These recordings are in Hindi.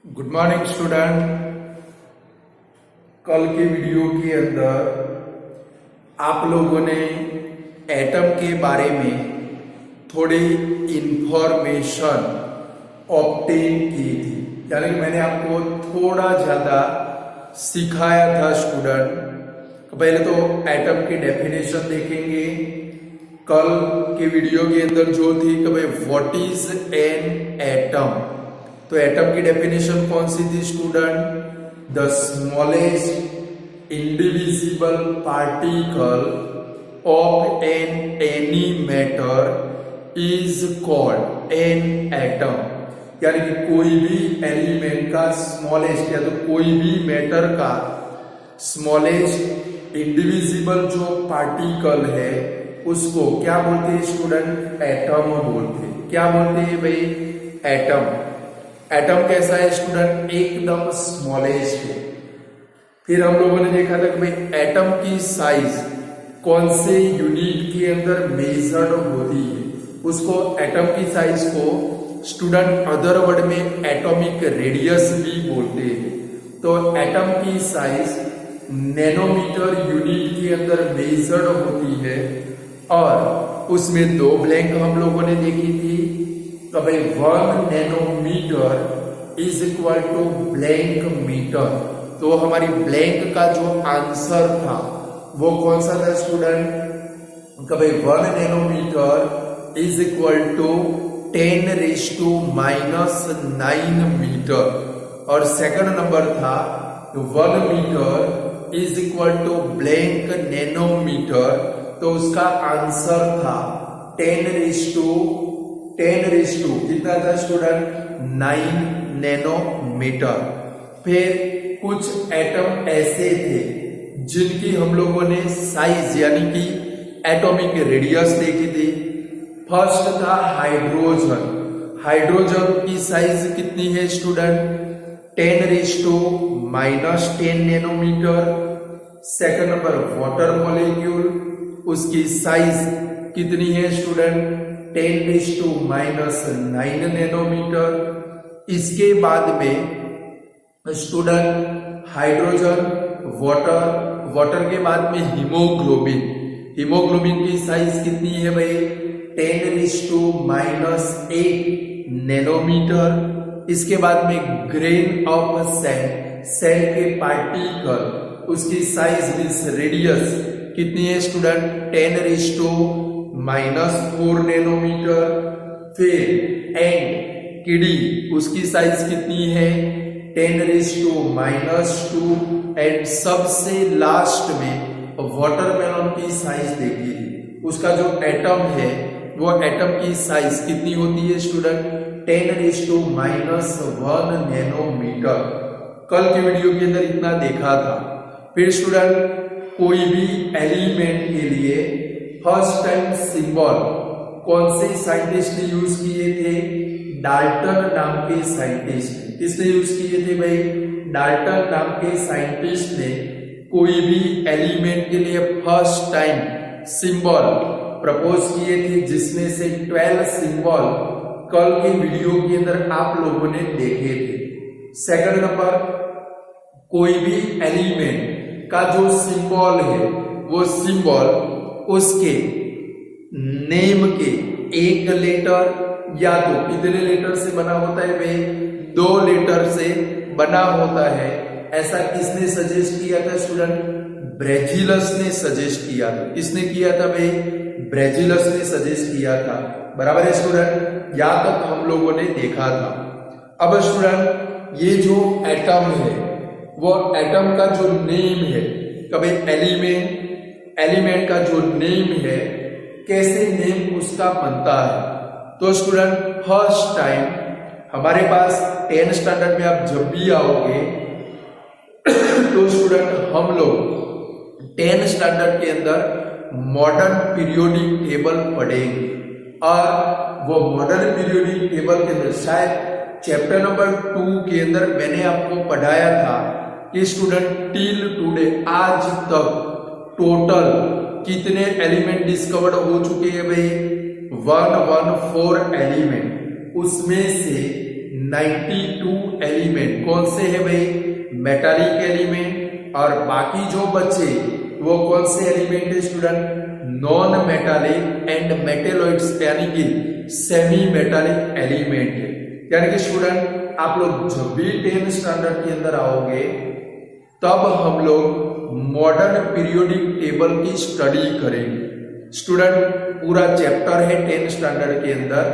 Good morning student. कल के वीडियो के अंदर आप लोगों ने एटम के बारे में थोड़ी इंफॉर्मेशन ऑब्टेन की थी, यानी कि मैंने आपको थोड़ा ज़्यादा सिखाया था स्टूडेंट। पहले तो एटम की डेफिनेशन देखेंगे कल के वीडियो के अंदर जो थी कि भाई व्हाट इज एन एटम। तो एटम की डेफिनेशन कौन सी थी student? The smallest indivisible particle of an any matter is called an atom. यानी कि कोई भी एलिमेंट का स्मॉलेस्ट या तो कोई भी मैटर का स्मॉलेस्ट इंडिविजिबल जो पार्टिकल है उसको क्या बोलते हैं स्टूडेंट? एटम बोलते हैं। क्या बोलते हैं भाई? एटम। एटम कैसा है स्टूडेंट? एकदम स्मॉलेस्ट है। फिर हम लोगों ने देखा था कि भाई एटम की साइज कौन से यूनिट के अंदर मेजर्ड होती है, उसको एटम की साइज को स्टूडेंट अदर वर्ड में एटॉमिक रेडियस भी बोलते हैं। तो एटम की साइज नैनोमीटर यूनिट के अंदर मेजर्ड होती है और उसमें दो ब्लैंक हम लोगों ने देखी थी। तो भाई 1 nanometer is equal to blank meter. तो हमारी ब्लैंक का जो आंसर था वो कौन सा था स्टूडेंट? कि भाई 1 nanometer is equal to 10⁻⁻⁹ meter. और सेकंड नंबर था 1 meter is equal to blank nanometer. तो उसका आंसर था 10 कितना था स्टूडेंट? 9 नैनोमीटर। फिर कुछ एटम ऐसे थे जिनकी हम लोगों ने साइज यानी कि एटॉमिक रेडियस देखी थी। फर्स्ट था हाइड्रोजन। हाइड्रोजन की साइज कितनी है student? 10⁻⁻10 nanometer. Second number water molecule, उसकी साइज कितनी है स्टूडेंट? 10⁻⁹ नैनोमीटर। इसके बाद में स्टूडेंट हाइड्रोजन, वाटर के बाद में हीमोग्लोबिन। हीमोग्लोबिन की साइज कितनी है भाई? 10⁻⁸ नैनोमीटर। इसके बाद में ग्रेन ऑफ सेल के पार्टिकल, उसकी साइज मीन्स रेडियस कितनी है स्टूडेंट? 10⁻⁴ नैनोमीटर। फिर एंड कीड़ी, उसकी साइज कितनी है? 10⁻²। एंड सबसे लास्ट में वाटरमेलन की साइज देखी थी। उसका जो एटम है वो एटम की साइज कितनी होती है स्टूडेंट? 10⁻⁻⁴ नैनोमीटर। कल के वीडियो के अंदर इतना देखा था। फिर स्टूडेंट कोई भी एलिमेंट के लिए फर्स्ट टाइम सिंबल कौन से साइंटिस्ट ने यूज किए थे? डाल्टन नाम के साइंटिस्ट। किसने यूज किए थे भाई? डाल्टन नाम के साइंटिस्ट ने कोई भी एलिमेंट के लिए फर्स्ट टाइम सिंबल प्रपोज किए थे, जिसमें से 12 सिंबल कल के वीडियो के अंदर आप लोगों ने देखे थे। सेकंड नंबर, कोई भी एलिमेंट का जो सिंबल है वो सिंबल उसके नेम के एक लेटर या तो कितने लेटर से बना होता है भाई? 2 लेटर से बना होता है। ऐसा किसने सजेस्ट किया था स्टूडेंट? ब्रेजिलस ने सजेस्ट किया था। किसने किया था भाई? ब्रेजिलस ने सजेस्ट किया था। बराबर है स्टूडेंट? यहां तक हम लोगों ने देखा था। अब स्टूडेंट ये जो एटम है वो एटम का जो नेम है, कभी एलिमेंट का जो नेम है कैसे नेम उसका बनता है? तो स्टूडेंट फर्स्ट टाइम हमारे पास 10 स्टैंडर्ड में आप जब भी आओगे तो स्टूडेंट हम लोग 10 स्टैंडर्ड के अंदर मॉडर्न पीरियोडिक टेबल पढ़ेंगे। और वो मॉडर्न पीरियोडिक टेबल के अंदर शायद चैप्टर नंबर 2 के अंदर मैंने आपको पढ़ाया था कि स्टूडेंट टिल टुडे आज तक टोटल कितने एलिमेंट डिस्कवर्ड हो चुके हैं भाई? 114 एलिमेंट। उसमें से 92 एलिमेंट कौन से है भाई, मेटालिक एलिमेंट, और बाकी जो बचे वो कौन से एलिमेंट है student, non metallic and metalloids यानी कि सेमी मेटालिक एलिमेंट है। यानी कि स्टूडेंट आप लोग जब भी 10th स्टैंडर्ड के अंदर आओगे तब हम लोग मॉडर्न पीरियोडिक टेबल की स्टडी करेंगे। स्टूडेंट पूरा चैप्टर है 10th स्टैंडर्ड के अंदर,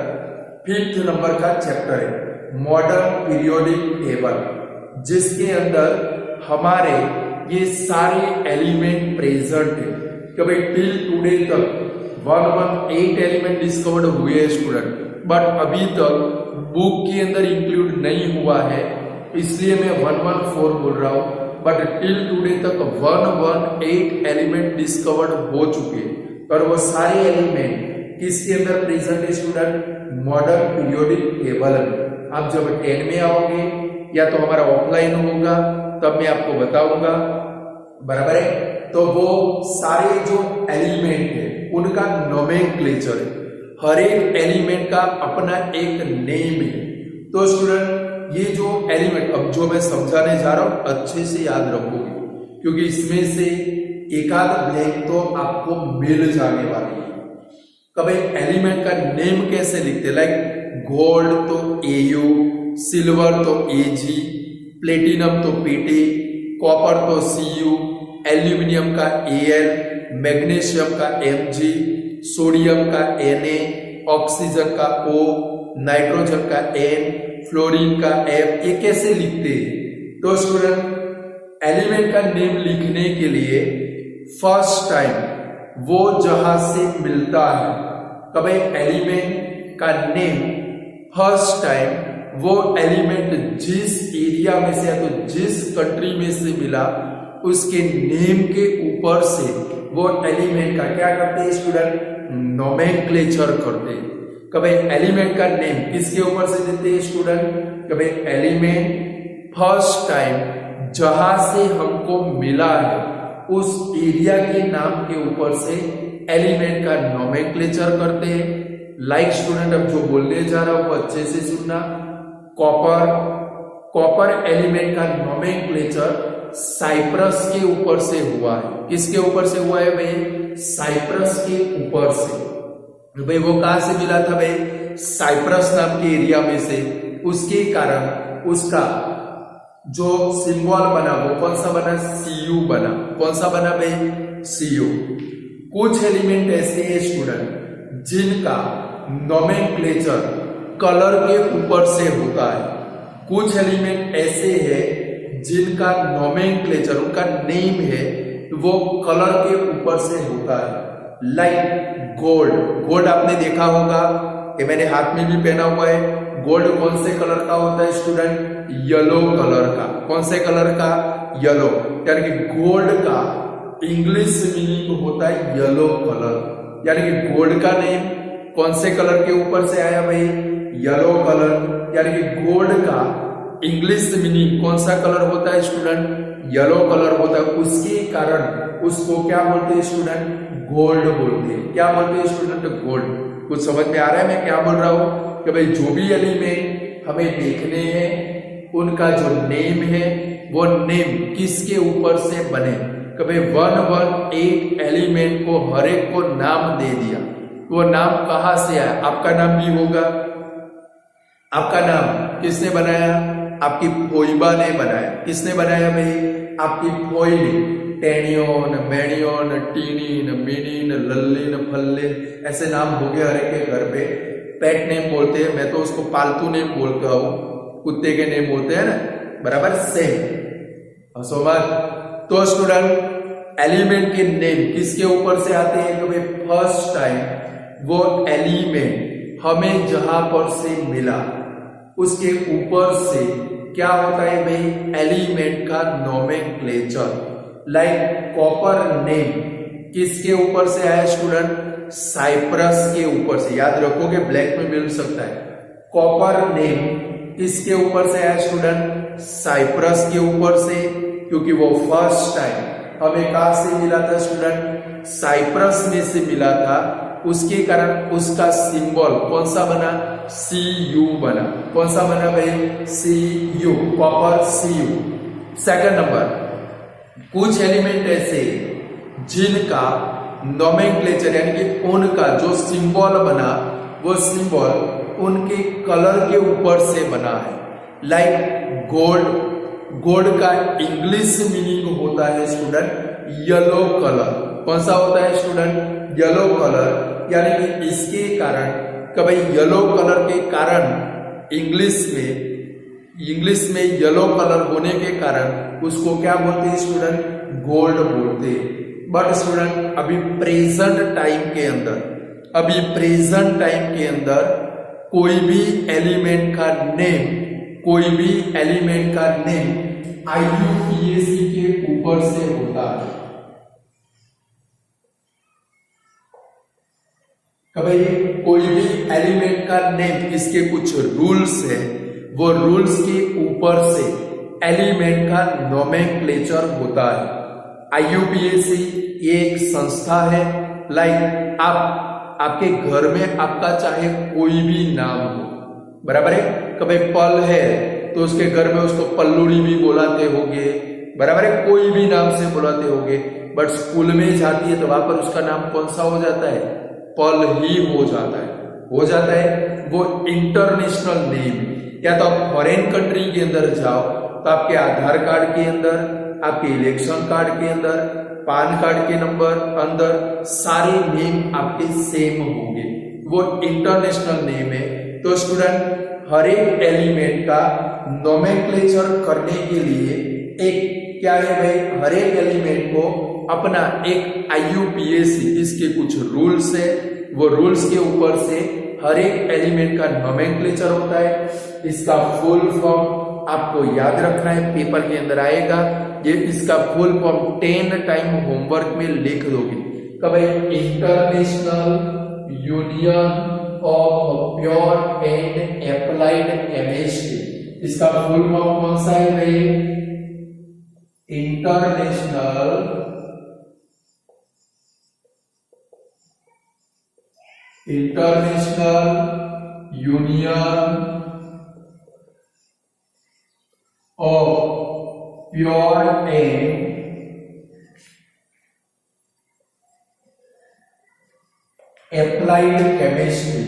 5th नंबर का चैप्टर है मॉडर्न पीरियोडिक टेबल, जिसके अंदर हमारे ये सारे एलिमेंट प्रेजेंट है। कभी टिल टुडे तक 118 एलिमेंट डिस्कवर्ड हुए हैं स्टूडेंट, बट अभी तक बुक के अंदर इंक्लूड नहीं हुआ है, इसलिए मैं 114 बोल रहा हूं, बट टिल टुडे तक 118 एलिमेंट डिस्कवर्ड हो चुके हैं। और वो सारे एलिमेंट किसके अंदर प्रेजेंट है स्टूडेंट, मॉडर्न पीरियोडिक टेबल में। आप जब 10 में आओगे या तो हमारा ऑफलाइन होगा तब मैं आपको बताऊंगा, बराबर है। तो वो सारे जो एलिमेंट है उनका नोमेनक्लेचर है, हर एक एलिमेंट का अपना एक नेम है। तो स्टूडेंट ये जो एलिमेंट अब जो मैं समझाने जा रहा हूं अच्छे से याद रखोगे, क्योंकि इसमें से एक आध ब्लैंक तो आपको मिल जाने वाली है। कभी एलिमेंट का नेम कैसे लिखते, लाइक गोल्ड तो AU, सिल्वर तो AG, प्लेटिनम तो PT, कॉपर तो CU, एल्यूमिनियम का AL, मैग्नीशियम का Mg, सोडियम का Na, ऑक्सीजन का O, नाइट्रोजन का N, फ्लोरीन का F। ये कैसे लिखते हैं? तो स्टूडेंट एलिमेंट का नेम लिखने के लिए फर्स्ट टाइम वो जहां से मिलता है, कभी एलिमेंट का नेम फर्स्ट टाइम वो एलिमेंट जिस एरिया में से या तो जिस कंट्री में से मिला उसके नेम के ऊपर से वो एलिमेंट का क्या करते हैं स्टूडेंट, नोमेनक्लेचर करते हैं। कभी एलिमेंट का नेम किसके ऊपर से देते हैं स्टूडेंट, कभी एलिमेंट फर्स्ट टाइम जहां से हमको मिला है उस एरिया के नाम के ऊपर से एलिमेंट का नोमेनक्लेचर करते हैं। लाइक स्टूडेंट अब जो बोलने जा रहा हूं वो अच्छे से सुनना। कॉपर एलिमेंट का नोमेनक्लेचर साइप्रस के ऊपर से हुआ है। किसके ऊपर से हुआ है भाई, साइप्रस के ऊपर से। भाई वो कहां से मिला था भाई, साइप्रस नाम के एरिया में से। उसके कारण उसका जो सिंबल बना वो कौन सा बना, Cu बना। कौन सा बना भाई, Cu। कुछ एलिमेंट ऐसे हैं स्टूडेंट जिनका नोमेनक्लेचर कलर के ऊपर से होता है। कुछ एलिमेंट ऐसे हैं जिनका नोमेनक्लेचर, उनका नेम है वो कलर के ऊपर से होता है। लाइक गोल्ड आपने देखा होगा कि मैंने हाथ में भी पहना हुआ है। गोल्ड कौन से कलर का होता है स्टूडेंट, येलो कलर का। कौन से कलर का, येलो। यानी कि गोल्ड का इंग्लिश मीनिंग होता है येलो कलर। यानी कि गोल्ड का नेम कौन से कलर के ऊपर से आया भाई, येलो कलर। यानी कि गोल्ड का इंग्लिश मीनिंग कौन सा कलर होता है स्टूडेंट, येलो कलर होता है। उसके कारण उसको क्या बोलते हैं स्टूडेंट, गोल्ड बोलते हैं। क्या बोलते हैं स्टूडेंट, गोल्ड। कुछ समझ में आ रहा है मैं क्या बोल रहा हूं, कि भाई जो भी एलिमेंट हमें देखने हैं उनका जो नेम है वो नेम किसके ऊपर से बने। कभी 118 एलिमेंट को हर एक को नाम दे दिया, वो नाम कहां से आया, आपका नाम भी होगा। आपका नाम किसने बनाया, आपकी फोइबा ने बनाया। किसने बनाया भाई, आपकी फोई ने। टेनियन, मेनियन, टीनिन, मिनिन, लल्लिन, फल्लिन, ऐसे नाम हो गए हर एक के घर पे। पेट नेम बोलते हैं, मैं तो उसको पालतू नेम बोलता हूं, कुत्ते के नेम बोलते हैं ना, बराबर सेम। हंसो मत। तो स्टूडेंट एलिमेंट के नेम किसके ऊपर से आते हैं, तो भाई फर्स्ट टाइम वो एलिमेंट हमें जहां पर से मिला उसके ऊपर से क्या होता है भाई, एलिमेंट का नोमेनक्लेचर। लाइक कॉपर नेम किसके ऊपर से आया स्टूडेंट, साइप्रस के ऊपर से। याद रखोगे ब्लैक में मिल सकता है। कॉपर नेम किसके ऊपर से आया स्टूडेंट, साइप्रस के ऊपर से, क्योंकि वो फर्स्ट टाइम हमें कहां से मिला था स्टूडेंट? साइप्रस में से मिला था। उसके कारण उसका सिंबल कौन सा बना? Cu बना। कौन सा बना भाई? Cu, copper Cu। Second number, कुछ एलिमेंट ऐसे जिनका नोमेनक्लेचर यानी कि उनका जो सिंबल बना वो सिंबल उनके कलर के ऊपर से बना है। लाइक गोल्ड, गोल्ड का इंग्लिश मीनिंग होता है स्टूडेंट येलो कलर। कौन सा होता है स्टूडेंट? Yellow colour. यानी कि इसके कारण कभी येलो कलर के कारण इंग्लिश में येलो कलर होने के कारण उसको क्या बोलते हैं स्टूडेंट? गोल्ड बोलते हैं। बट स्टूडेंट अभी प्रेजेंट टाइम के अंदर कोई भी एलिमेंट का नेम IUPAC के ऊपर से होता है। कभी कोई भी एलिमेंट का नेम, इसके कुछ रूल्स है, वो रूल्स के ऊपर से एलिमेंट का नोमेनक्लेचर होता है। IUPAC ये एक संस्था है। लाइक आपके घर में आपका चाहे कोई भी नाम हो, बराबर है। कभी पल है तो उसके घर में उसको पल्लूड़ी भी बुलाते होगे, बराबर है, कोई भी नाम से बुलाते होगे। बट स्कूल में जाती है तो वहां पर उसका नाम कौन सा हो जाता है? पल ही हो जाता है। वो इंटरनेशनल नेम। या तो आप फॉरेन कंट्री के अंदर जाओ तो आपके आधार कार्ड के अंदर, आपके इलेक्शन कार्ड के अंदर, पान कार्ड के नंबर अंदर सारे नेम आपके सेम होंगे, वो इंटरनेशनल नेम है। तो स्टूडेंट हर एक एलिमेंट का नोमेनक्लेचर करने के लिए एक क्या है भाई? हर एक एलिमेंट को अपना एक IUPAC, इसके कुछ रूल्स है, वो रूल्स के ऊपर से हर एक एलिमेंट का नोमेनक्लेचर होता है। इसका फुल फॉर्म आपको याद रखना है, पेपर के अंदर आएगा। ये इसका फुल फॉर्म 10 टाइम होमवर्क में लिख दोगे। कब? International union of pure and applied chemistry. इसका फुल फॉर्म कौन सा है भाई? International union of pure and applied chemistry.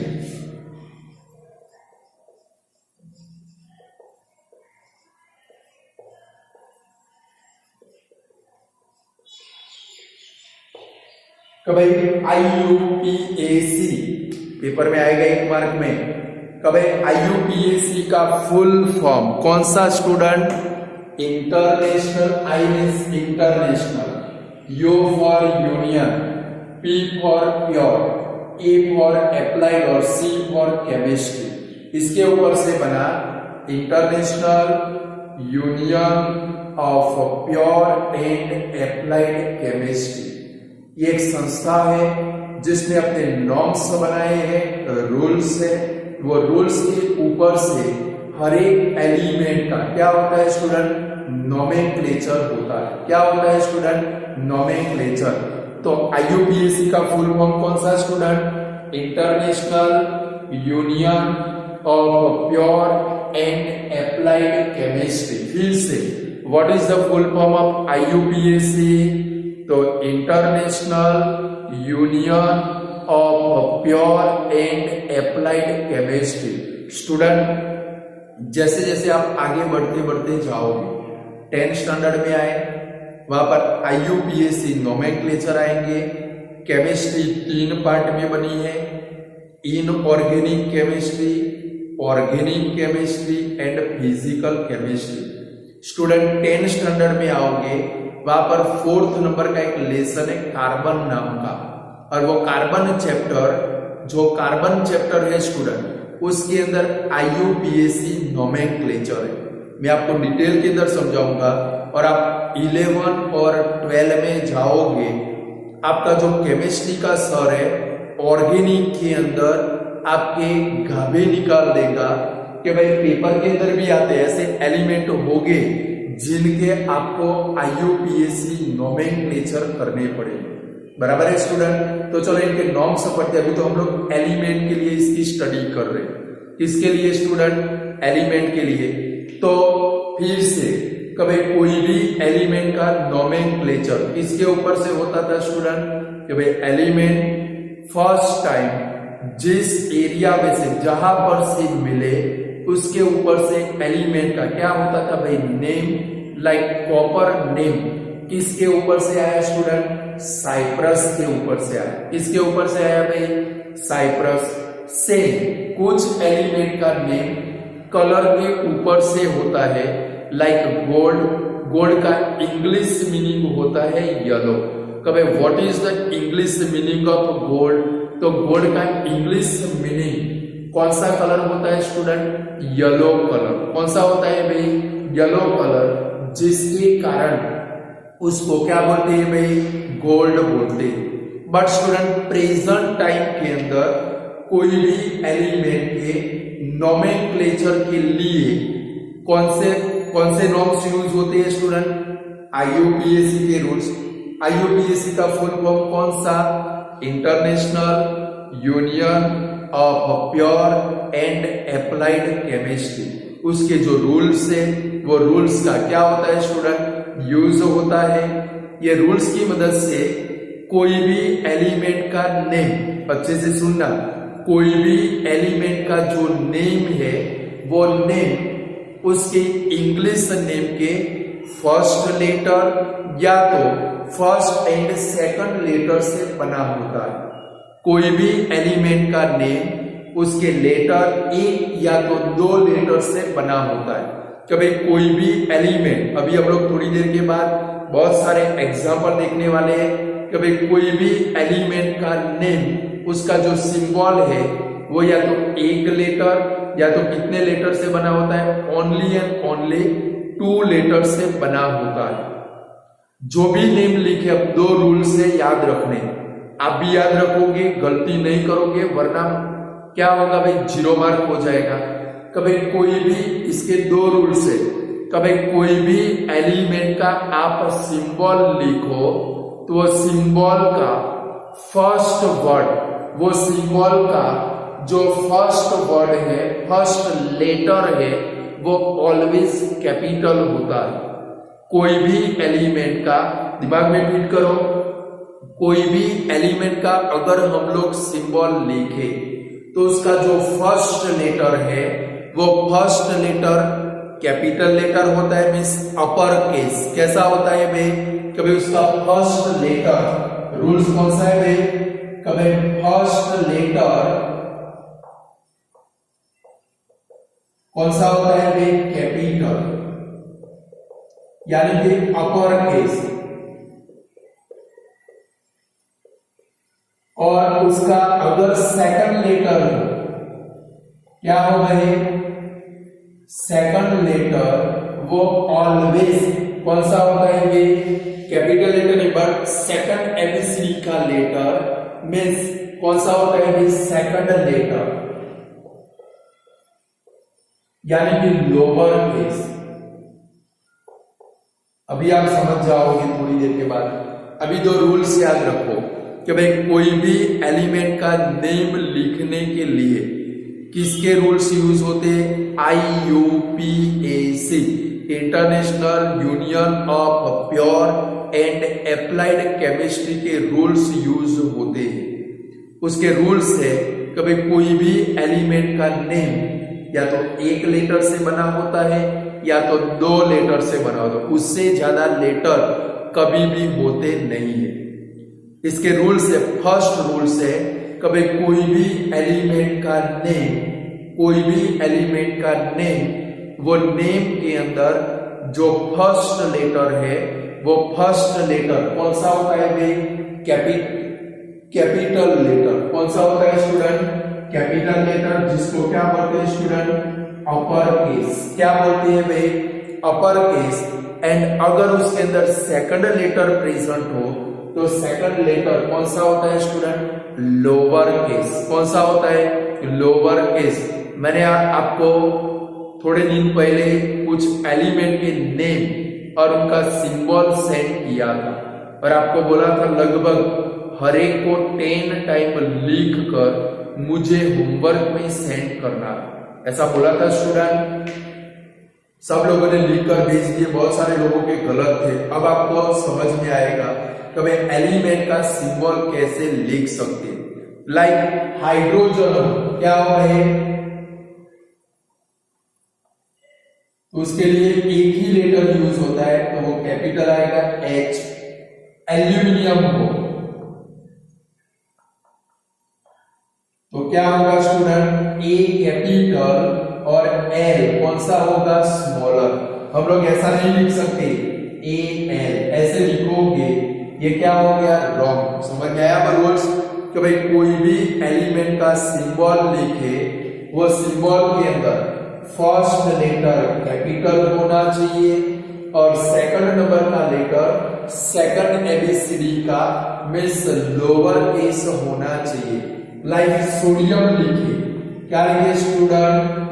कभी IUPAC पेपर में आएगा 1 मार्क में। कभी IUPAC का फुल फॉर्म कौन सा student? International, I means international, U for union, P for pure, A for applied और C फॉर केमिस्ट्री। इसके ऊपर से बना international union of pure and applied chemistry. ये एक संस्था है जिसने अपने नॉर्म्स बनाए हैं, रूल्स है। वो रूल्स के ऊपर से हर एक एलिमेंट का क्या होता है स्टूडेंट? नोमेनक्लेचर होता है। क्या होता है स्टूडेंट? नोमेनक्लेचर। तो IUPAC का फुल फॉर्म कौन सा student? International union of pure and applied chemistry. फिर से what is the full form of IUPAC? तो international union of pure and applied chemistry. Student जैसे जैसे आप आगे बढ़ते जाओगे, 10th स्टैंडर्ड में आए, वहां पर IUPAC नोमेनक्लेचर आएंगे। केमिस्ट्री 3 पार्ट में बनी है, inorganic chemistry, organic chemistry and physical chemistry. Student 10th standard में आओगे, वहां पर 4th नंबर का एक लेसन है कार्बन नाम का, और वो कार्बन चैप्टर है स्टूडेंट, उसके अंदर IUPAC नोमेनक्लेचर है। मैं आपको डिटेल के अंदर समझाऊंगा। और आप 11 और 12 में जाओगे, आपका जो केमिस्ट्री का सर है ऑर्गेनिक के अंदर आपके गाभे निकाल देगा कि भाई पेपर के अंदर भी आते ऐसे एलिमेंट होंगे जिनके आपको IUPAC नोमेनक्लेचर करने पड़ेंगे। बराबर है स्टूडेंट। तो चलो इनके नॉर्म्स पढ़ते हैं। अभी तो हम लोग एलिमेंट के लिए इसकी स्टडी कर रहे हैं। किसके लिए स्टूडेंट? एलिमेंट के लिए। तो फिर से कभी कोई भी एलिमेंट का नोमेनक्लेचर किसके ऊपर से होता था स्टूडेंट? कि भाई एलिमेंट फर्स्ट टाइम जिस एरिया में से जहां पर से मिले उसके ऊपर से एलिमेंट का क्या होता था भाई? नेम। लाइक कॉपर नेम किसके ऊपर से आया स्टूडेंट? साइप्रस के ऊपर से आया। किसके ऊपर से आया भाई? साइप्रस से। कुछ एलिमेंट का नेम कलर के ऊपर से होता है। Like gold. गोल्ड का इंग्लिश मीनिंग होता है येलो। कभी what is the English meaning of gold? तो गोल्ड का इंग्लिश मीनिंग कौन सा कलर होता है स्टूडेंट? Yellow colour. कौन सा होता है भाई? येलो कलर, जिसके कारण उसको क्या बोलते हैं भाई? गोल्ड बोलते हैं। बट स्टूडेंट प्रेजेंट टाइम के अंदर कोई भी एलिमेंट के नोमेनक्लेचर के लिए कौन से नॉर्म्स यूज होते हैं स्टूडेंट? IUPAC के रूल्स। IUPAC का फुल फॉर्म कौन सा? International union of pure and applied chemistry. उसके जो रूल्स है वो रूल्स का क्या होता है स्टूडेंट? यूज होता है। ये रूल्स की मदद से कोई भी एलिमेंट का नेम, अच्छे से सुनना, कोई भी एलिमेंट का जो नेम है वो नेम उसके इंग्लिश नेम के फर्स्ट लेटर या तो फर्स्ट एंड सेकंड लेटर से बना होता है। कोई भी एलिमेंट का नेम उसके लेटर एक या तो दो लेटर से बना होता है। कभी कोई भी एलिमेंट, अभी हम लोग थोड़ी देर के बाद बहुत सारे एग्जाम्पल देखने वाले हैं। कभी कोई भी एलिमेंट का नेम उसका जो सिंबल है वो या तो एक लेटर या तो कितने लेटर से बना होता है? ओनली एंड ओनली 2 लेटर से बना होता है। जो भी नेम लिखे, अब 2 रूल से याद रखने, आप भी याद रखोगे, गलती नहीं करोगे, वरना क्या होगा भाई? 0 मार्क हो जाएगा। कभी कोई भी इसके 2 रूल से, कभी कोई भी एलिमेंट का आप सिंबल लिखो तो वो सिंबल का फर्स्ट वर्ड, वो सिंबल का जो फर्स्ट वर्ड है, फर्स्ट लेटर है, वो ऑलवेज कैपिटल होता है। कोई भी एलिमेंट का, दिमाग में फिट करो, कोई भी एलिमेंट का अगर हम लोग सिंबल लिखे तो उसका जो फर्स्ट लेटर है वो फर्स्ट लेटर कैपिटल लेटर होता है, मीन्स अपर केस। कैसा होता है भाई? कभी उसका फर्स्ट लेटर, रूल्स कौन सा है भाई? कभी फर्स्ट लेटर कौन सा होता है भाई? कैपिटल, यानी कि अपर केस। और उसका अगर सेकंड लेटर हो, क्या हो भाई? सेकंड लेटर वो ऑलवेज कौन सा होता है भाई? कैपिटल लेटर नहीं, बट सेकंड एबीसीडी का लेटर मीन्स कौन सा होता है भाई? सेकंड लेटर, यानी कि लोअर केस। अभी आप समझ जाओगे थोड़ी देर के बाद। अभी 2 रूल्स याद रखो कि भाई कोई भी एलिमेंट का नेम लिखने के लिए किसके रूल्स यूज होते हैं? IUPAC, international union of pure and applied chemistry के रूल्स यूज होते हैं। उसके रूल्स है कभी कोई भी एलिमेंट का नेम या तो एक लेटर से बना होता है या तो 2 लेटर से बना होता है, उससे ज्यादा लेटर कभी भी होते नहीं है। इसके रूल्स है, फर्स्ट रूल्स है कभी कोई भी एलिमेंट का नेम, कोई भी एलिमेंट का नेम, वो नेम के अंदर जो फर्स्ट लेटर है वो फर्स्ट लेटर कौन सा होता है भाई? Capital letter. कौन सा होता है स्टूडेंट? कैपिटल लेटर, जिसको क्या बोलते हैं स्टूडेंट? Upper case. क्या बोलते हैं भाई? अपर केस। एंड अगर उसके अंदर सेकंड लेटर प्रेजेंट हो तो सेकंड लेटर कौन सा होता है स्टूडेंट? Lower case. कौन सा होता है? Lower case. मैंने आपको थोड़े दिन पहले कुछ एलिमेंट के नेम और उनका सिंबल सेंड किया था और आपको बोला था लगभग हर एक को 10 टाइम लिख कर मुझे होमवर्क में सेंड करना, ऐसा बोला था स्टूडेंट। सब लोगों ने लिख कर भेज दिए, बहुत सारे लोगों के गलत थे। अब आपको समझ में आएगा कि भाई एलिमेंट का सिंबल कैसे लिख सकते हैं। लाइक हाइड्रोजन क्या है, उसके लिए एक ही लेटर यूज होता है तो वो कैपिटल आएगा H। एल्यूमिनियम को तो क्या होगा स्टूडेंट, A कैपिटल और L कौन सा होगा, स्मॉलर। हम लोग ऐसा नहीं लिख सकते AL, ऐसे लिखोगे ये क्या हो गया, रॉन्ग। समझ में आया रूल्स कि भाई कोई भी एलिमेंट का सिंबल लिखे वो सिंबल के अंदर फर्स्ट लेटर कैपिटल होना चाहिए और सेकंड नंबर का लेटर सेकंड एबीसीडी का मींस लोअर केस होना चाहिए। लाइक सोडियम लिखिए, क्या लिखिए स्टूडेंट,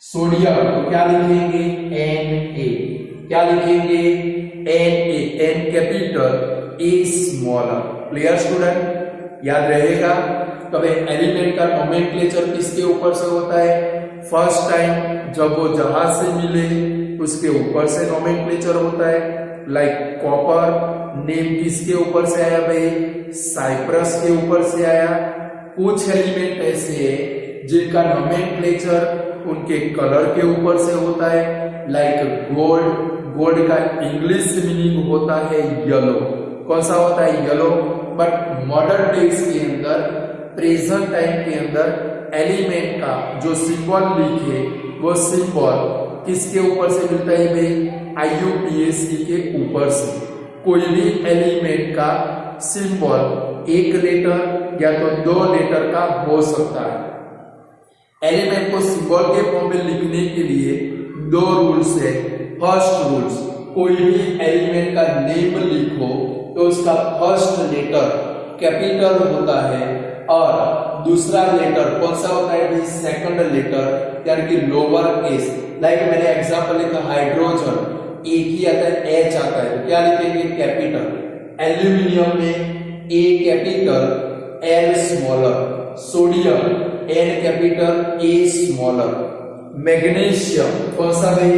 सोडियम तो क्या लिखेंगे Na, क्या लिखेंगे Na, N capital A smaller. Clear student, याद रहेगा। तब एलिमेंट का नोमेनक्लेचर किसके ऊपर से होता है, फर्स्ट टाइम जब वो जहां से मिले उसके ऊपर से नोमेनक्लेचर होता है। लाइक कॉपर नेम किसके ऊपर से आया भाई, साइप्रस के ऊपर से आया। कुछ एलिमेंट ऐसे हैं जिनका नोमेनक्लेचर उनके कलर के ऊपर से होता है। लाइक गोल्ड, गोल्ड का इंग्लिश मीनिंग होता है येलो, कौन सा होता है, येलो। बट मॉडर्न डेज के अंदर, प्रेजेंट टाइम के अंदर एलिमेंट का जो सिंबल लिखे वो सिंबल किसके ऊपर से मिलता है भाई, IUPAC के ऊपर से। कोई भी एलिमेंट का सिंबल एक लेटर या तो 2 लेटर का हो सकता है। एलिमेंट को सिंबल के फॉर्म में लिखने के लिए 2 रूल्स है। फर्स्ट रूल्स, कोई भी एलिमेंट का नेम लिखो तो उसका फर्स्ट लेटर कैपिटल होता है और दूसरा लेटर कौन सा होता है, सेकंड लेटर यानी कि लोअर केस। लाइक मैंने एग्जांपल लिखा हाइड्रोजन, एक ही आता है H आता है, क्या लिखेंगे कैपिटल। एल्यूमिनियम में A capital L smaller, sodium N capital A smaller. Magnesium कौन सा है,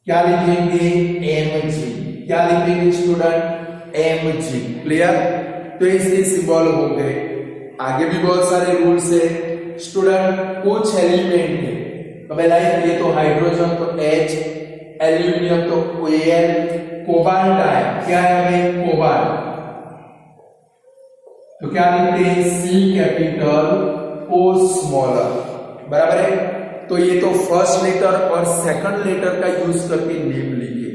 क्या लिखेंगे Mg, क्या लिखेंगे स्टूडेंट Mg। क्लियर, तो इसलिए सिंबल हो गए। आगे भी बहुत सारे रूल्स है स्टूडेंट। कुछ एलिमेंट है तो लाइक ये तो हाइड्रोजन तो H, एल्यूमिनियम तो Al, कोबाल्ट आया, क्या है हमें कोबाल्ट, तो क्या लिखते हैं C कैपिटल O स्मॉलर, बराबर है। तो ये तो फर्स्ट लेटर और सेकंड लेटर का यूज करके नेम लिखे।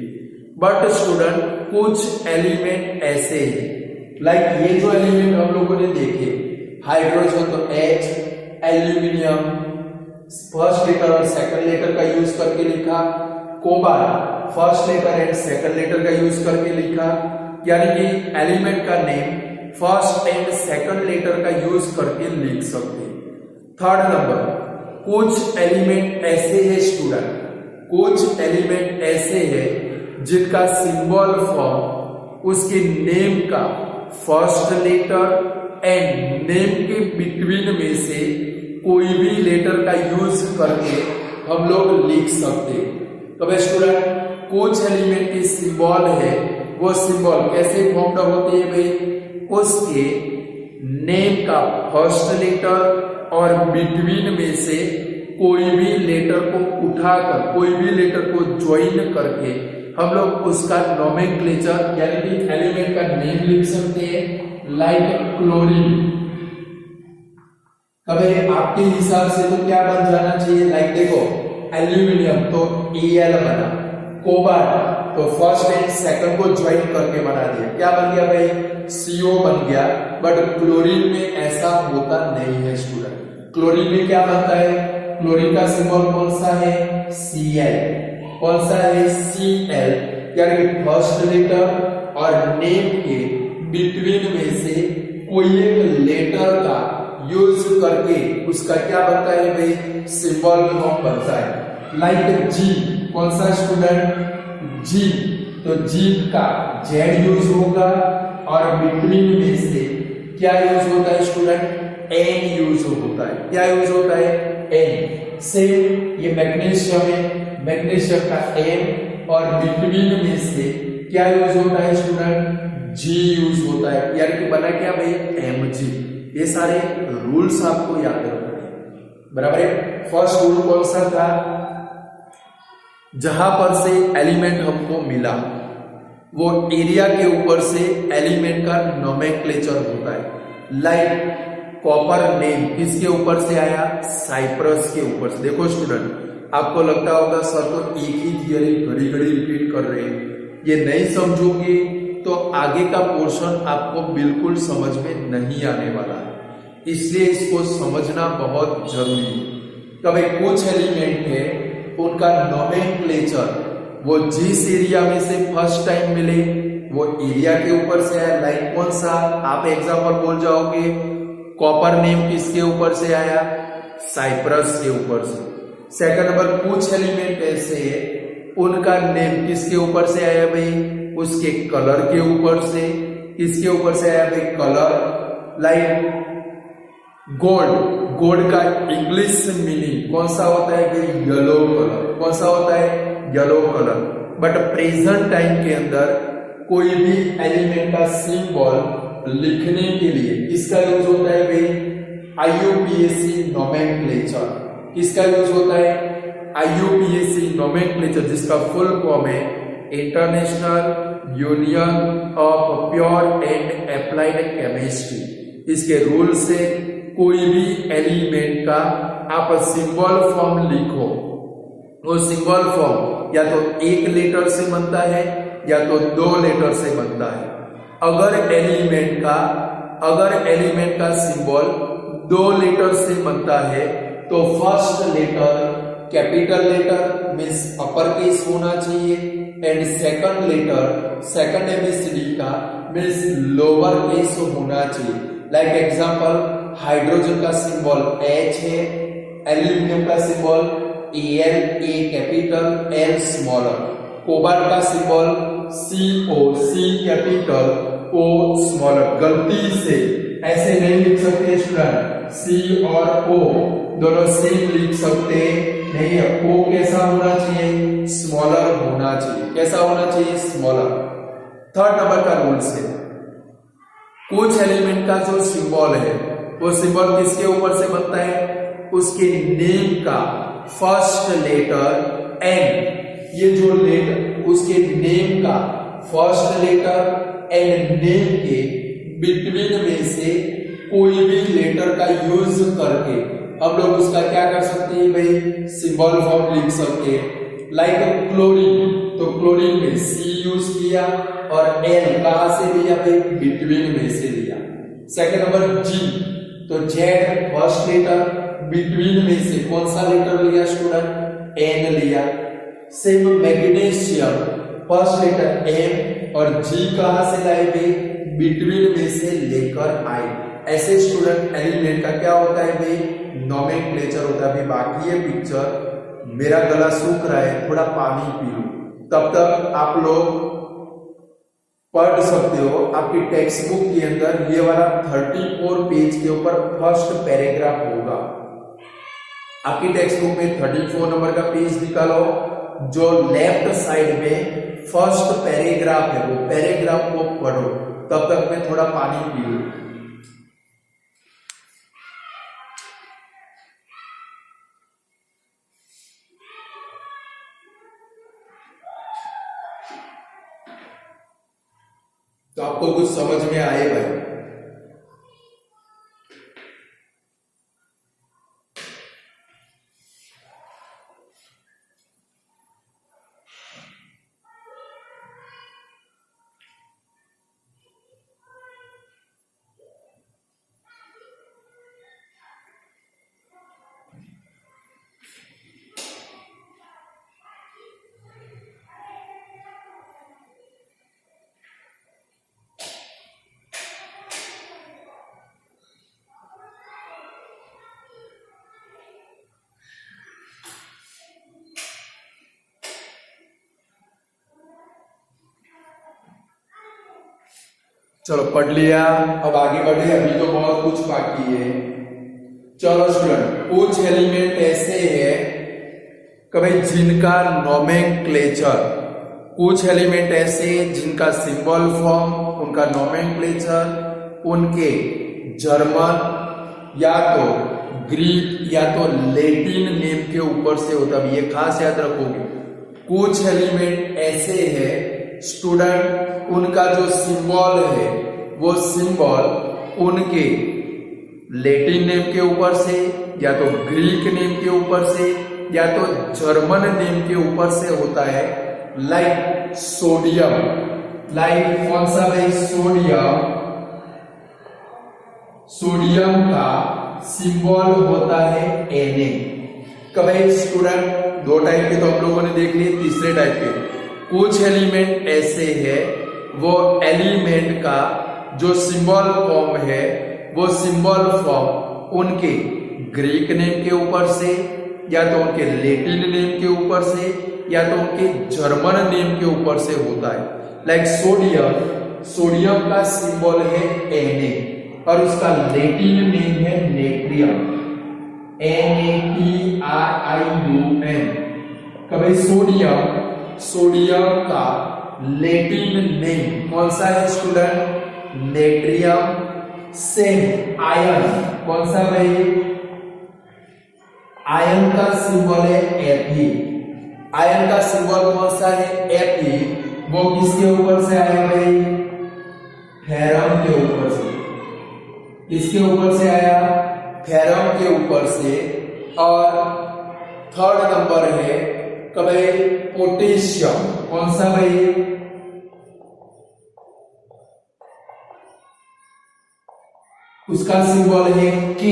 बट स्टूडेंट कुछ एलिमेंट ऐसे हैं, लाइक ये जो एलिमेंट हम लोगों ने देखे, हाइड्रोजन तो H, एल्यूमिनियम फर्स्ट लेटर और सेकंड लेटर का यूज करके लिखा, cobalt first letter and second letter का यूज करके लिखा, यानी कि एलिमेंट का name first and second letter का यूज करके लिख सकते हैं। थर्ड नंबर, कुछ एलिमेंट ऐसे हैं स्टूडेंट, कुछ एलिमेंट ऐसे हैं जिनका सिंबल फॉर्म उसके नेम का फर्स्ट लेटर एंड नेम के बिटवीन में से कोई भी लेटर का यूज करके हम लोग लिख सकते हैं। तो भाई स्टूडेंट कुछ एलिमेंट के सिंबल है, वो सिंबल कैसे फॉर्म्ड होते हैं भाई, उसके नेम का फर्स्ट लेटर और बिटवीन में से कोई भी लेटर को उठाकर, कोई भी लेटर को ज्वाइन करके हम लोग उसका नोमेनक्लेचर यानी कि एलिमेंट का नेम लिख सकते हैं। लाइक क्लोरीन, कभी आपके हिसाब से तो क्या बन जाना चाहिए, लाइक देखो एल्यूमिनियम तो Al बना, कोबाल्ट तो फर्स्ट एंड सेकंड को ज्वाइन करके बना दिया, क्या बन गया भाई CO बन गया। बट क्लोरीन में ऐसा होता नहीं है स्टूडेंट। क्लोरीन में क्या बनता है, क्लोरीन का सिंबल कौन सा है Cl, कौन सा है Cl, यानी फर्स्ट लेटर और नेम के बिटवीन में से कोई एक लेटर का उसका क्या बनता है भाई, सिंबल फॉर्म बनता है। लाइक जी, कौन सा स्टूडेंट, जी, तो जी का जेड यूज होगा और बिटवीन में से क्या यूज होता है स्टूडेंट, एन यूज होता है। क्या यूज होता है, एन। सेम ये मैग्नीशियम है, मैग्नीशियम का एन और बिटवीन में से क्या यूज होता है स्टूडेंट, जी यूज होता है, यानी कि बना क्या भाई, एम जी। ये सारे रूल्स आपको याद रखने हैं, बराबर है। फर्स्ट रूल कौन सा था, जहां पर से एलिमेंट हमको मिला वो एरिया के ऊपर से एलिमेंट का नोमेनक्लेचर होता है। लाइक कॉपर नेम किसके ऊपर से आया, साइप्रस के ऊपर से। देखो स्टूडेंट, आपको लगता होगा सर तो एक ही थियरी घड़ी घड़ी रिपीट कर रहे हैं, ये नहीं समझोगे तो आगे का पोर्शन आपको बिल्कुल समझ में नहीं आने वाला है, इसलिए इसको समझना बहुत जरूरी है। कभी कुछ एलिमेंट है उनका नोमेनक्लेचर वो जिस एरिया में से फर्स्ट टाइम मिले वो एरिया के ऊपर से आया। लाइक कौन सा, आप एग्जांपल बोल जाओगे, कॉपर नेम किसके ऊपर से आया, साइप्रस के ऊपर से। सेकंड नंबर, कुछ एलिमेंट ऐसे है उनका नेम किसके ऊपर से आया भाई, उसके कलर के ऊपर से। किसके ऊपर से आया भाई, कलर। लाइक गोल्ड, गोल्ड का इंग्लिश मीनिंग कौन सा होता है भाई, येलो कलर। कौन सा होता है, yellow colour. But present time के अंदर कोई भी एलिमेंट का सिंबल लिखने के लिए किसका यूज होता है भाई, आईयूपीएसी नोमेनक्लेचर। किसका यूज होता है, आईयूपीएसी नोमेनक्लेचर, जिसका फुल फॉर्म है international union of pure and applied chemistry. इसके रूल से कोई भी एलिमेंट का आप सिंबल फॉर्म लिखो, वो सिंबल फॉर्म या तो एक लेटर से बनता है या तो दो लेटर से बनता है। अगर एलिमेंट का सिंबल दो लेटर से बनता है तो first letter capital letter means upper case होना चाहिए and second letter second ABCD का मीन्स लोअर केस होना चाहिए। लाइक एग्जांपल, हाइड्रोजन का सिंबल H है, एल्यूमिनियम का symbol Al, A capital L smaller, cobalt का symbol CO, C capital O smaller. गलती से ऐसे नहीं लिख सकते स्टूडेंट, C और O दोनों सेम लिख सकते नहीं है। O कैसा होना चाहिए, स्मॉलर होना चाहिए। कैसा होना चाहिए, स्मॉलर। थर्ड नंबर का रूल से कुछ एलिमेंट का जो सिंबल है वो सिंबल किसके ऊपर से बनता है, उसके नेम का फर्स्ट लेटर एन। ये जो लेटर उसके नेम का फर्स्ट लेटर एंड नेम के बिटवीन में से कोई भी लेटर का यूज करके हम लोग उसका क्या कर सकते हैं भाई, सिंबल फॉर्म लिख सकते हैं। लाइक क्लोरीन, तो क्लोरीन में C यूज किया और L कहां से लिया भाई, बिटवीन में से लिया। सेकंड नंबर G, तो Z फर्स्ट लेटर, बिटवीन में से कौन सा लेटर लिया स्टूडेंट, N लिया। Same magnesium first letter M और G कहां से लाए भाई, बिटवीन में से लेकर आए। ऐसे स्टूडेंट एलिमेंट का क्या होता है भाई, नोमेनक्लेचर होता है। अभी बाकी है पिक्चर, मेरा गला सूख रहा है, थोड़ा पानी पी लो, तब तक आप लोग पढ़ सकते हो। आपकी टेक्स्ट बुक के अंदर ये वाला 34 पेज के ऊपर फर्स्ट पैराग्राफ होगा। आपकी टेक्स्ट बुक में 34 नंबर का पेज निकालो, जो लेफ्ट साइड में फर्स्ट पैराग्राफ है वो पैराग्राफ को पढ़ो। तब तक मैं थोड़ा पानी पी लूं। तो आपको कुछ समझ में आए भाई। चलो पढ़ लिया, अब आगे बढ़े, अभी तो बहुत कुछ बाकी है। चलो स्टूडेंट, कुछ एलिमेंट ऐसे है कि भाई जिनका नोमेनक्लेचर, कुछ एलिमेंट ऐसे जिनका सिंबल फॉर्म, उनका नोमेनक्लेचर उनके जर्मन या तो ग्रीक या तो लैटिन नेम के ऊपर से होता है। ये खास याद रखोगे। कुछ एलिमेंट ऐसे है स्टूडेंट, उनका जो सिंबल है वो सिंबल उनके लैटिन नेम के ऊपर से या तो ग्रीक नेम के ऊपर से या तो जर्मन नेम के ऊपर से होता है। लाइक सोडियम, लाइक कौन सा भाई, सोडियम, सोडियम का सिंबल होता है Na। कभी स्टूडेंट दो टाइप के तो हम लोगों ने देख लिए, तीसरे टाइप के कुछ एलिमेंट ऐसे है, वो एलिमेंट का जो सिंबल फॉर्म है वो सिंबल फॉर्म उनके ग्रीक नेम के ऊपर से या तो उनके लैटिन नेम के ऊपर से या तो उनके जर्मन नेम के ऊपर से होता है। लाइक सोडियम, सोडियम का सिंबल है Na और उसका लैटिन नेम है नेट्रियम, NaTrium। कभी सोडियम, सोडियम का लैटिन नेम कौन सा है स्टूडेंट, नेट्रियम। सेम आयन, कौन सा भाई, आयन का सिंबल है Fe। आयन का सिंबल कौन सा है Fe, वो किसके ऊपर से आया भाई, फेरम के ऊपर से। किसके ऊपर से आया, फेरम के ऊपर से। और थर्ड नंबर है कभी पोटेशियम, कौन सा भाई, उसका सिंबल है K,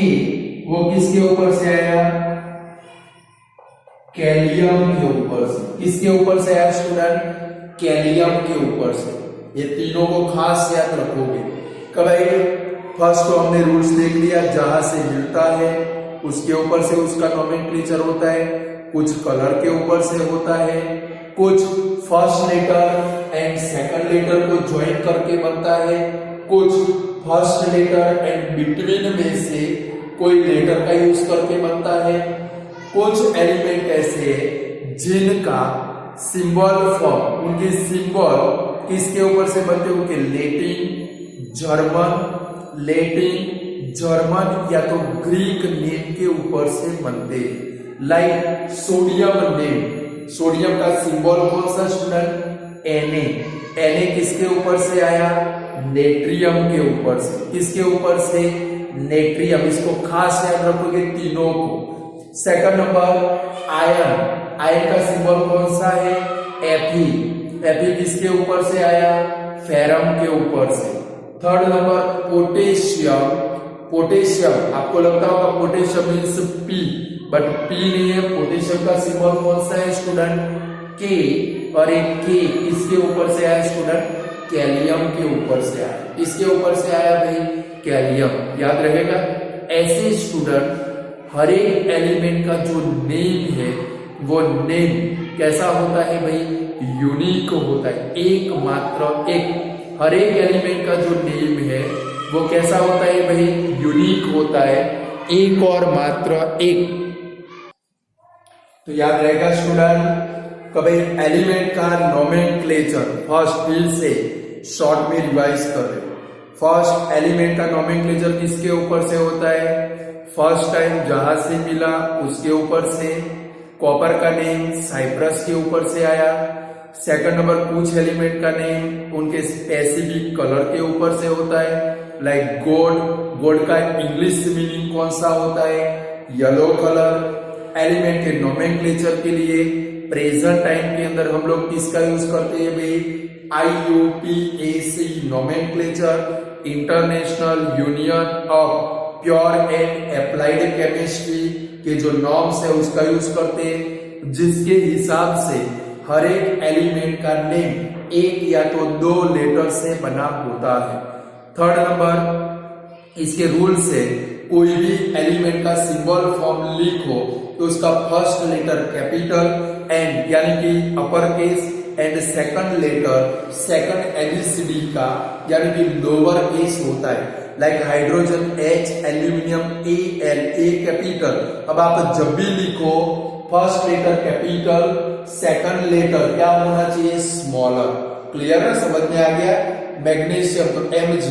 वो किसके ऊपर से आया, कैलियम के ऊपर से। किसके ऊपर से आया स्टूडेंट, कैलियम के ऊपर से। ये तीनों को खास याद रखोगे। कभी फर्स्ट तो हमने रूल्स देख लिया, जहां से मिलता है उसके ऊपर से उसका नोमेनक्लेचर होता है, कुछ कलर के ऊपर से होता है, कुछ first letter and second letter को ज्वाइन करके बनता है, कुछ फर्स्ट लेटर एंड बिटवीन में से कोई लेटर का यूज करके बनता है, कुछ एलिमेंट ऐसे हैं जिनका सिंबल फॉर्म, उनके सिंबल किसके ऊपर से बनते हैं, उनके लैटिन, जर्मन, लैटिन, जर्मन या तो ग्रीक नेम के ऊपर से बनते हैं। लाइक सोडियम नेम, सोडियम का सिंबल कौन सा स्टूडेंट, Na। Na किसके ऊपर से आया, नेट्रियम के ऊपर से। किसके ऊपर से, नेट्रियम। इसको खास याद रखोगे तीनों को। सेकंड नंबर आयन, आयन का सिंबल कौन सा है, Fe। Fe किसके ऊपर से आया, फेरम के ऊपर से। थर्ड नंबर पोटेशियम, पोटेशियम आपको लगता होगा potassium means P, but P नहीं है। पोटेशियम का सिंबल कौन सा है स्टूडेंट, K, और एक K इसके ऊपर से आया स्टूडेंट, कैलियम के ऊपर से आया। इसके ऊपर से आया भाई, कैलियम। याद रहेगा। ऐसे स्टूडेंट हर एक एलिमेंट का जो नेम है वो नेम कैसा होता है भाई, यूनिक होता है, एकमात्र एक। हर एक एलिमेंट का जो नेम है वो कैसा होता है भाई, यूनिक होता है, एक और मात्र एक। तो याद रहेगा स्टूडेंट, कभी एलिमेंट का नोमेनक्लेचर फर्स्ट फिर से शॉर्ट में रिवाइज कर रहे हो। फर्स्ट एलिमेंट का नोमेनक्लेचर किसके ऊपर से होता है, फर्स्ट टाइम जहां से मिला उसके ऊपर से। कॉपर का नेम साइप्रस के ऊपर से आया। सेकंड नंबर कुछ एलिमेंट का नेम उनके स्पेसिफिक कलर के ऊपर से होता है। लाइक गोल्ड, गोल्ड का इंग्लिश मीनिंग कौन सा होता है, येलो कलर। एलिमेंट के नोमेनक्लेचर के लिए प्रेजेंट टाइम के अंदर हम लोग किसका यूज करते हैं भाई, IUPAC nomenclature, international union of pure and applied chemistry के जो नॉर्म्स है उसका यूज करते हैं, जिसके हिसाब से हर एक एलिमेंट का नेम एक या तो दो लेटर से बना होता है। थर्ड नंबर, इसके रूल से कोई भी एलिमेंट का सिंबल फॉर्म लिखो तो उसका फर्स्ट लेटर कैपिटल एंड यानी कि upper case, and second letter second ABCD का यानी कि लोअर एस होता है। Like hydrogen H, aluminium Al, A capital. अब आप जब भी लिखो first letter capital, second letter क्या होना चाहिए, स्मॉलर। क्लियर है, समझ में आ गया। मैग्नीशियम तो Mg,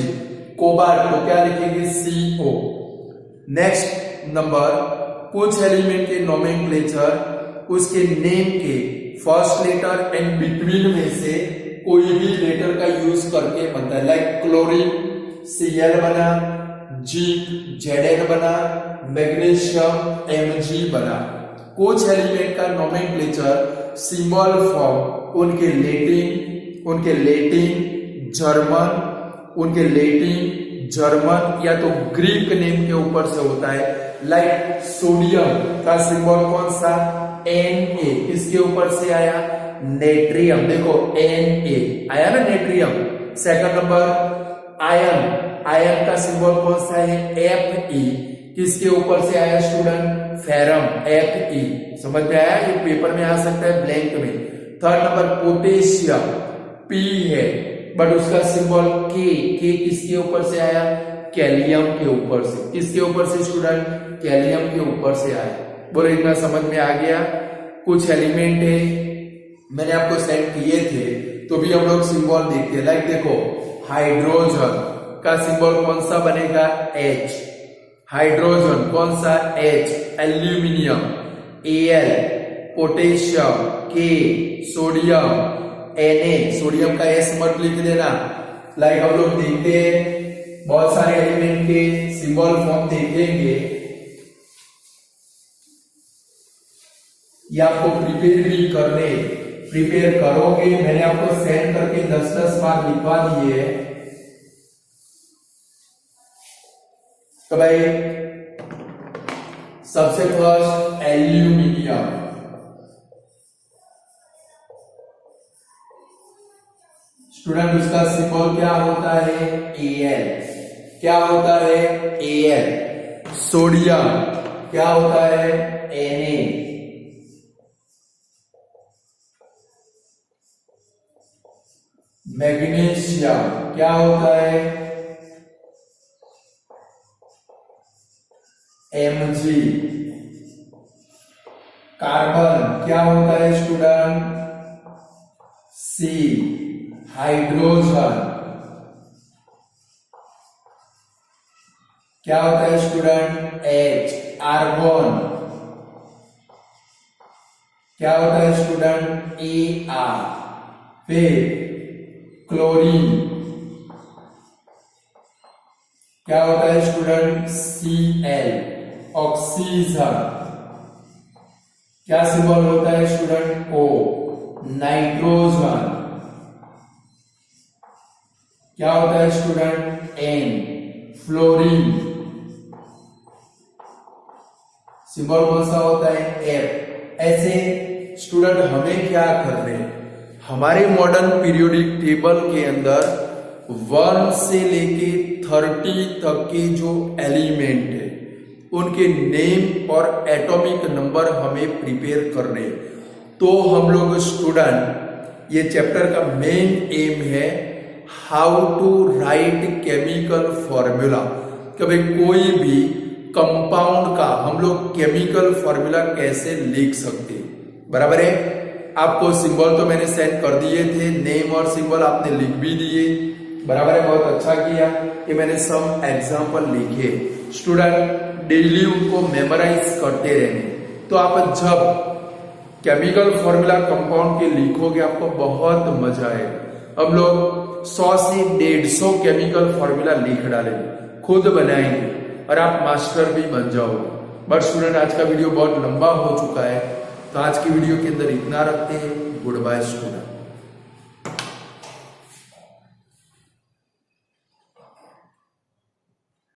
कोबाल्ट तो क्या लिखेंगे, Co। नेक्स्ट नंबर, कुछ एलिमेंट के नोमेनक्लेचर उसके नेम के फर्स्ट लेटर एंड बिटवीन में से कोई भी लेटर का यूज करके बनता है। लाइक क्लोरीन Cl बना, जिंक Zn बना, मैग्नीशियम Mg बना। कुछ एलिमेंट का नोमेनक्लेचर सिंबल फॉर्म उनके लैटिन, जर्मन या तो ग्रीक नेम के ऊपर से होता है। लाइक सोडियम का सिंबल कौन सा, Na, किसके ऊपर से आया, नेट्रियम। देखो Na आया ना, नेट्रियम। सेकंड नंबर आयन का सिंबल कौन सा है, Fe, किसके ऊपर से आया स्टूडेंट, फेरम, Fe। समझ में आया, ये पेपर में आ सकता है ब्लैंक में। थर्ड नंबर पोटेशियम, P है बट उसका सिंबल K किसके ऊपर से आया, कैलियम के ऊपर से। किसके ऊपर से स्टूडेंट, कैलियम के ऊपर से आया। बोलो इतना समझ में आ गया। कुछ एलिमेंट है मैंने आपको सेट किए थे तो भी हम लोग सिंबल देखते हैं। लाइक देखो हाइड्रोजन का सिंबल कौन सा बनेगा, H। हाइड्रोजन कौन सा, H। Aluminium Al, potassium K, sodium Na, sodium का S मत लिख देना। लाइक हम लोग देखते हैं बहुत सारे एलिमेंट के सिंबल फॉर्म देखेंगे, ये आपको प्रिपेयर करोगे। मैंने आपको सेंड करके 10-10 बार लिखवा दिए है। तो भाई सबसे फर्स्ट एल्यूमिनियम, स्टूडेंट उसका सिंबल क्या होता है, Al। क्या होता है, Al। सोडियम क्या होता है, Na। मैग्नीशियम क्या होता है, Mg। कार्बन क्या होता है स्टूडेंट, C। हाइड्रोजन क्या होता है स्टूडेंट, H। आर्गन क्या होता है स्टूडेंट, Ar। फिर क्लोरीन क्या होता है स्टूडेंट, Cl। ऑक्सीजन क्या सिंबल होता है स्टूडेंट, O। नाइट्रोजन क्या होता है स्टूडेंट, N। फ्लोरीन सिंबल कौन सा होता है, F। ऐसे स्टूडेंट हमें क्या करना है, हमारे मॉडर्न पीरियोडिक टेबल के अंदर 1 से लेके 30 तक के जो एलिमेंट है उनके नेम और एटॉमिक नंबर हमें प्रिपेयर करने। तो हम लोग स्टूडेंट ये चैप्टर का मेन एम है how to write chemical formula. कभी कोई भी कंपाउंड का हम लोग केमिकल फॉर्मूला कैसे लिख सकते, बराबर है। आपको सिंबल तो मैंने सेंड कर दिए थे, नेम और सिंबल आपने लिख भी दिए, बराबर है, बहुत अच्छा किया। ये मैंने सम एग्जाम्पल लिखे। स्टूडेंट डेली उनको मेमोराइज करते रहने, तो आप जब केमिकल फॉर्मूला कंपाउंड के लिखोगे आपको बहुत मजा आएगा। हम लोग 100 से 150 केमिकल फॉर्मूला लिख डालेंगे, खुद बनाएंगे और आप मास्टर भी बन जाओगे। बट स्टूडेंट आज का वीडियो बहुत लंबा हो चुका है, तो आज की वीडियो के अंदर इतना रखते हैं। Goodbye student.